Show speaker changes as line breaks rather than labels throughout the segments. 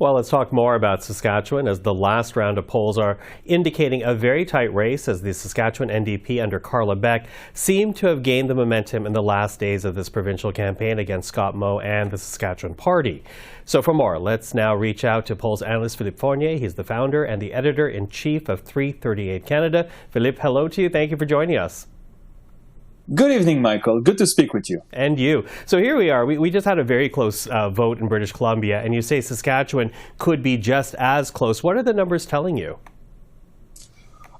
Well, let's talk more about Saskatchewan as the last round of polls are indicating a very tight race as the Saskatchewan NDP under Carla Beck seem to have gained the momentum in the last days of this provincial campaign against Scott Moe and the Saskatchewan Party. So for more, let's now reach out to polls analyst Philippe Fournier. He's the founder and the editor-in-chief of 338 Canada. Philippe, hello to you. Thank you for joining us.
Good evening, Michael. Good to speak with you.
And you. So here we are. We just had a very close vote in British Columbia, and you say Saskatchewan could be just as close. What are the numbers telling you?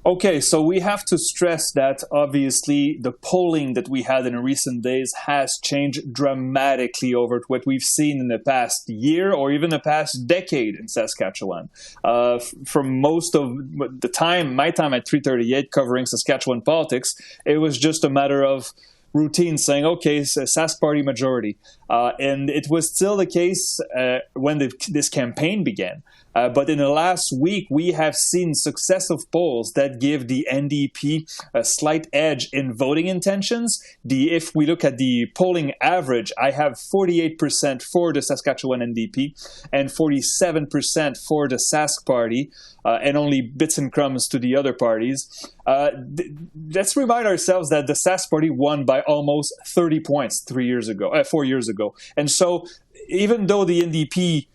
Okay, so we have to stress that obviously the polling that we had in recent days has changed dramatically over what we've seen in the past year or even the past decade in Saskatchewan. From most of the time, my time at 338 covering Saskatchewan politics, it was just a matter of routine saying, okay, it's a Sask Party majority. And it was still the case when this campaign began. But in the last week, we have seen successive polls that give the NDP a slight edge in voting intentions. If we look at the polling average, I have 48% for the Saskatchewan NDP and 47% for the Sask Party, and only bits and crumbs to the other parties. Let's remind ourselves that the Sask Party won by almost 30 points 4 years ago. And so even though the NDP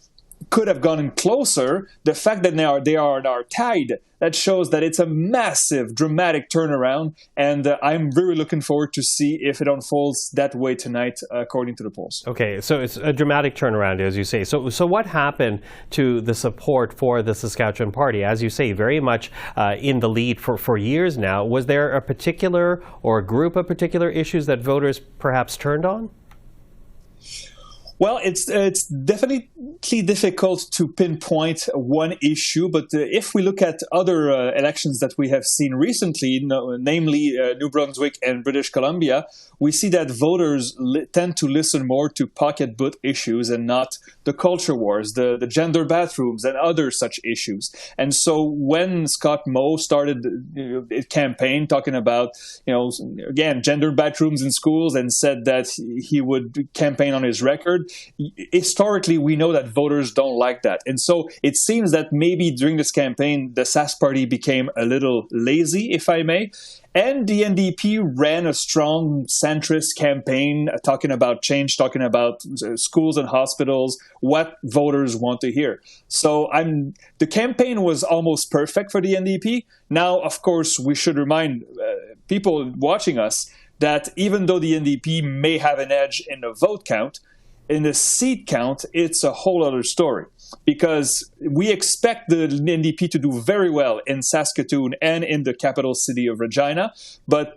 could have gone closer, the fact that they are tied, that shows that it's a massive, dramatic turnaround, and I'm very looking forward to see if it unfolds that way tonight, according to the polls.
Okay, so it's a dramatic turnaround, as you say. So what happened to the support for the Saskatchewan Party? As you say, very much in the lead for years now. Was there a particular or a group of particular issues that voters perhaps turned on?
Well, it's definitely difficult to pinpoint one issue, but if we look at other elections that we have seen recently, namely New Brunswick and British Columbia, we see that voters tend to listen more to pocketbook issues and not the culture wars, the gender bathrooms, and other such issues. And so when Scott Moe started a campaign talking about, again, gender bathrooms in schools and said that he would campaign on his record, historically, we know that voters don't like that. And so it seems that maybe during this campaign, the Sask Party became a little lazy, if I may. And the NDP ran a strong centrist campaign talking about change, talking about schools and hospitals, what voters want to hear. So the campaign was almost perfect for the NDP. Now, of course, we should remind people watching us that even though the NDP may have an edge in the vote count, in the seat count, it's a whole other story, because we expect the NDP to do very well in Saskatoon and in the capital city of Regina, but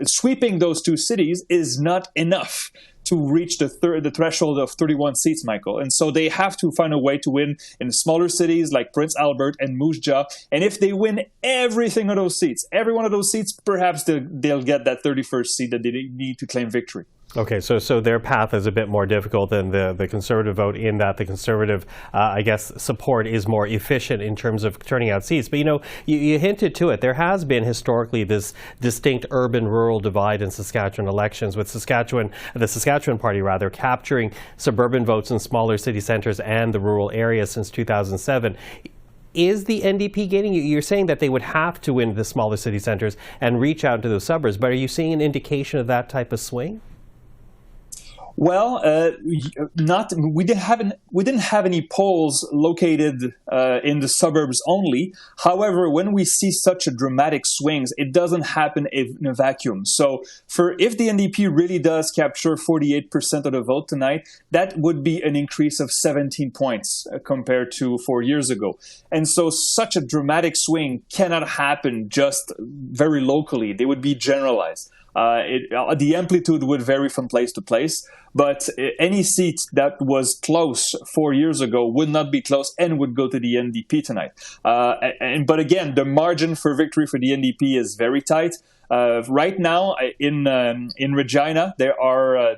sweeping those two cities is not enough to reach the threshold of 31 seats, Michael. And so they have to find a way to win in smaller cities like Prince Albert and Moose Jaw. And if they win every one of those seats, perhaps they'll get that 31st seat that they need to claim victory.
Okay, so their path is a bit more difficult than the Conservative vote, in that the Conservative, support is more efficient in terms of turning out seats. But, you hinted to it. There has been historically this distinct urban-rural divide in Saskatchewan elections, with the Saskatchewan Party, capturing suburban votes in smaller city centres and the rural areas since 2007. Is the NDP gaining? You're saying that they would have to win the smaller city centres and reach out to those suburbs, but are you seeing an indication of that type of swing?
Well, we didn't have any polls located in the suburbs only. However, when we see such a dramatic swings, it doesn't happen in a vacuum. So if the NDP really does capture 48% of the vote tonight, that would be an increase of 17 points compared to 4 years ago. And so such a dramatic swing cannot happen just very locally. They would be generalized. The amplitude would vary from place to place, but any seat that was close 4 years ago would not be close and would go to the NDP tonight. But again, the margin for victory for the NDP is very tight. Right now, in Regina, there are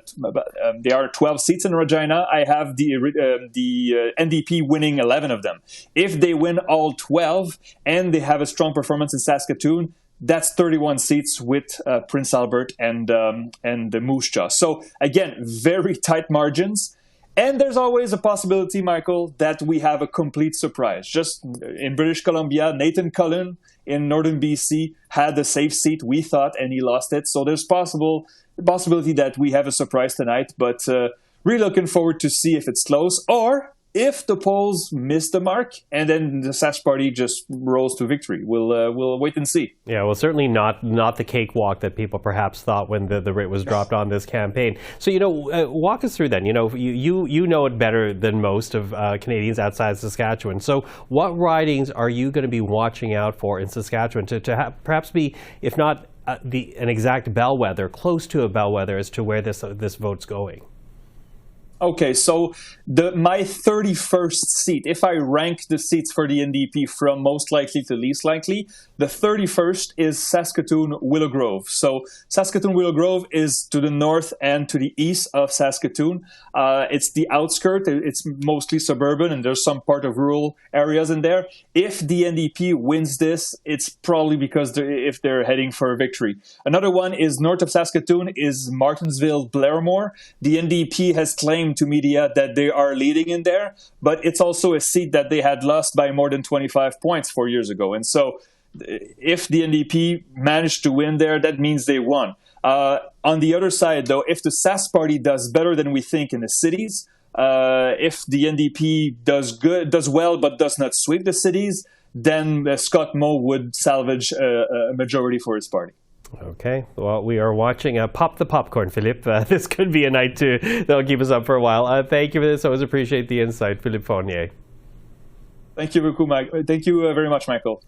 12 seats in Regina. I have the NDP winning 11 of them. If they win all 12 and they have a strong performance in Saskatoon, that's 31 seats with Prince Albert and the Moose Jaw. So again, very tight margins. And there's always a possibility, Michael, that we have a complete surprise. Just in British Columbia, Nathan Cullen in northern BC had a safe seat, we thought, and he lost it. So there's possibility that we have a surprise tonight, but really looking forward to see if it's close or if the polls miss the mark and then the Sask Party just rolls to victory. We'll wait and see.
Yeah, well, certainly not the cakewalk that people perhaps thought when the writ was dropped on this campaign. So, walk us through then. You know it better than most of Canadians outside Saskatchewan. So what ridings are you going to be watching out for in Saskatchewan to perhaps be, if not an exact bellwether, close to a bellwether as to where this vote's going?
Okay, so my 31st seat, if I rank the seats for the NDP from most likely to least likely, the 31st is Saskatoon-Willow Grove. So Saskatoon-Willow Grove is to the north and to the east of Saskatoon. It's the outskirts. It's mostly suburban, and there's some part of rural areas in there. If the NDP wins this, it's probably because if they're heading for a victory. Another one is north of Saskatoon is Martensville-Blairmore. The NDP has claimed to media that they are leading in there, but it's also a seat that they had lost by more than 25 points 4 years ago. And so if the NDP managed to win there, that means they won. On the other side, though, if the Sask Party does better than we think in the cities, if the NDP does well but does not sweep the cities, then Scott Moe would salvage a majority for his party.
Okay, well, we are watching Pop the Popcorn, Philippe. This could be a night that'll keep us up for a while. Thank you for this. I always appreciate the insight, Philippe Fournier.
Thank you very much, Michael.